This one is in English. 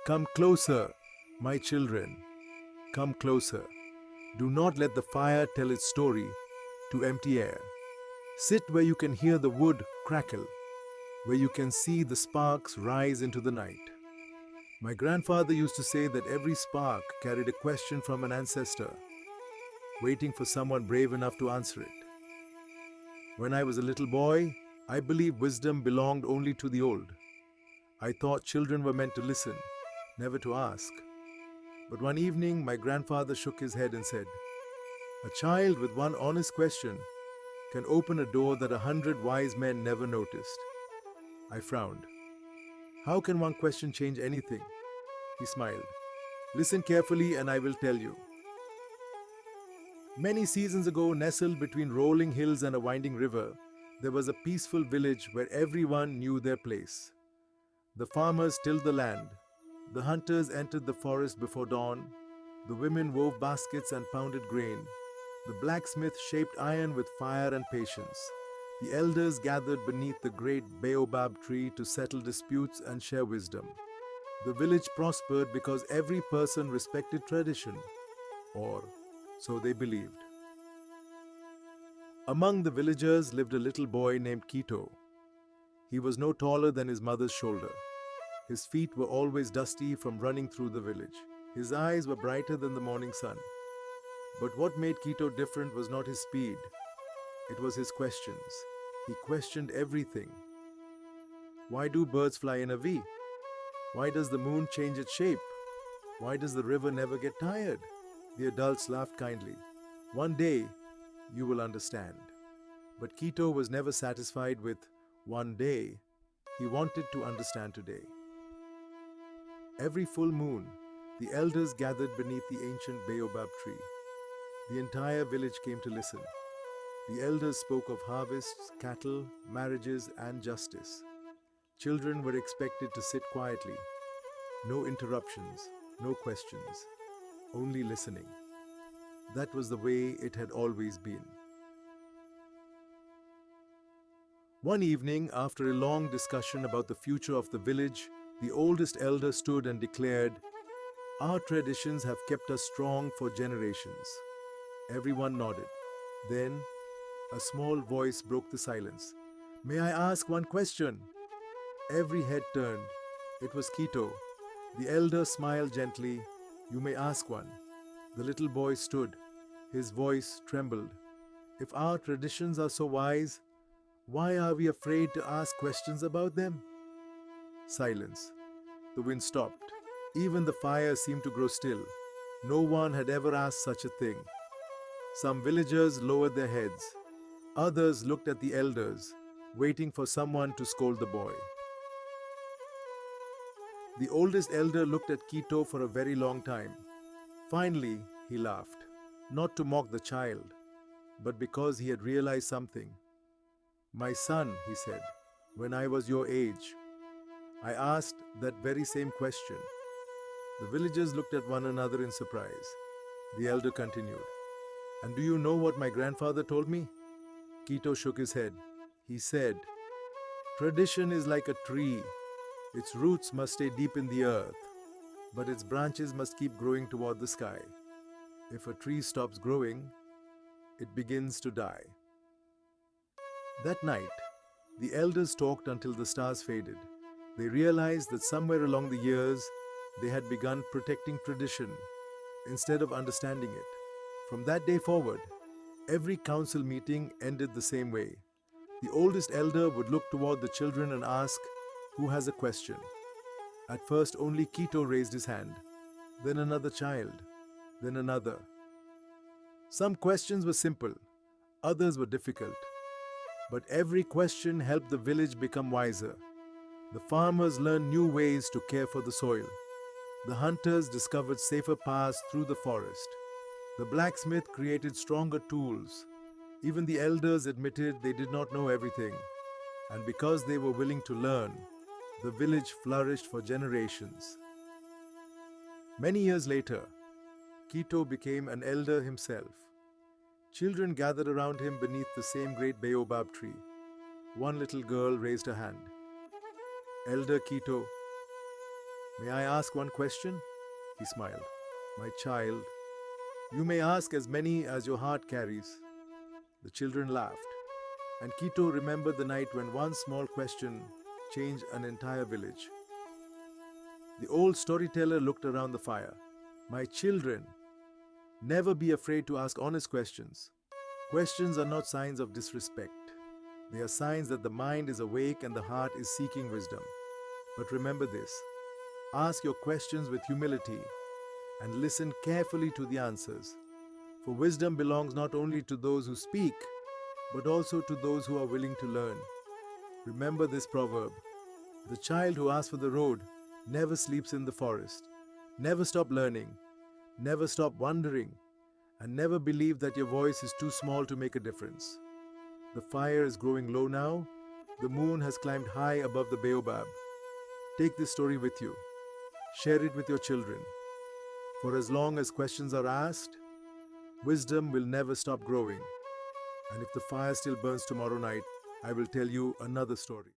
Come closer, my children, come closer. Do not let the fire tell its story to empty air. Sit where you can hear the wood crackle, where you can see the sparks rise into the night. My grandfather used to say that every spark carried a question from an ancestor, waiting for someone brave enough to answer it. When I was a little boy, I believed wisdom belonged only to the old. I thought children were meant to listen, never to ask. But one evening, my grandfather shook his head and said, "A child with one honest question can open a door that 100 wise men never noticed." I frowned. "How can one question change anything?" He smiled. "Listen carefully and I will tell you." Many seasons ago, nestled between rolling hills and a winding river, there was a peaceful village where everyone knew their place. The farmers tilled the land, the hunters entered the forest before dawn, the women wove baskets and pounded grain, the blacksmith shaped iron with fire and patience. The elders gathered beneath the great baobab tree to settle disputes and share wisdom. The village prospered because every person respected tradition, or so they believed. Among the villagers lived a little boy named Kito. He was no taller than his mother's shoulder. His feet were always dusty from running through the village. His eyes were brighter than the morning sun. But what made Kito different was not his speed, it was his questions. He questioned everything. Why do birds fly in a V? Why does the moon change its shape? Why does the river never get tired? The adults laughed kindly. One day, you will understand. But Kito was never satisfied with one day. He wanted to understand today. Every full moon, the elders gathered beneath the ancient baobab tree. The entire village came to listen. The elders spoke of harvests, cattle, marriages, and justice. Children were expected to sit quietly. No interruptions, no questions, only listening. That was the way it had always been. One evening, after a long discussion about the future of the village, the oldest elder stood and declared, "Our traditions have kept us strong for generations." Everyone nodded. Then, a small voice broke the silence. "May I ask one question?" Every head turned. It was Kito. The elder smiled gently. "You may ask one." The little boy stood. His voice trembled. "If our traditions are so wise, why are we afraid to ask questions about them?" Silence. The wind stopped. Even the fire seemed to grow still. No one had ever asked such a thing. Some villagers lowered their heads. Others looked at the elders, waiting for someone to scold the boy. The oldest elder looked at Kito for a very long time. Finally, he laughed, not to mock the child, but because he had realized something. "My son," he said, "when I was your age, I asked that very same question." The villagers looked at one another in surprise. The elder continued, "And do you know what my grandfather told me?" Kito shook his head. He said, "Tradition is like a tree. Its roots must stay deep in the earth, but its branches must keep growing toward the sky. If a tree stops growing, it begins to die." That night, the elders talked until the stars faded. They realized that somewhere along the years, they had begun protecting tradition instead of understanding it. From that day forward, every council meeting ended the same way. The oldest elder would look toward the children and ask, "Who has a question?" At first, only Kito raised his hand, then another child, then another. Some questions were simple, others were difficult, but every question helped the village become wiser. The farmers learned new ways to care for the soil. The hunters discovered safer paths through the forest. The blacksmith created stronger tools. Even the elders admitted they did not know everything, and because they were willing to learn, the village flourished for generations. Many years later, Kito became an elder himself. Children gathered around him beneath the same great baobab tree. One little girl raised her hand. "Elder Kito, May I ask one question? He smiled. My child, you may ask as many as your heart carries. The children laughed, and Quito remembered the night when one small question changed an entire village. The old storyteller looked around the fire. My children, never be afraid to ask honest questions. Questions are not signs of disrespect. They are signs that the mind is awake and the heart is seeking wisdom. But remember this: ask your questions with humility and listen carefully to the answers. For wisdom belongs not only to those who speak, but also to those who are willing to learn. Remember this proverb: the child who asks for the road never sleeps in the forest. Never stop learning, never stop wondering, and never believe that your voice is too small to make a difference. The fire is growing low now. The moon has climbed high above the baobab. Take this story with you. Share it with your children. For as long as questions are asked, wisdom will never stop growing. And if the fire still burns tomorrow night, I will tell you another story.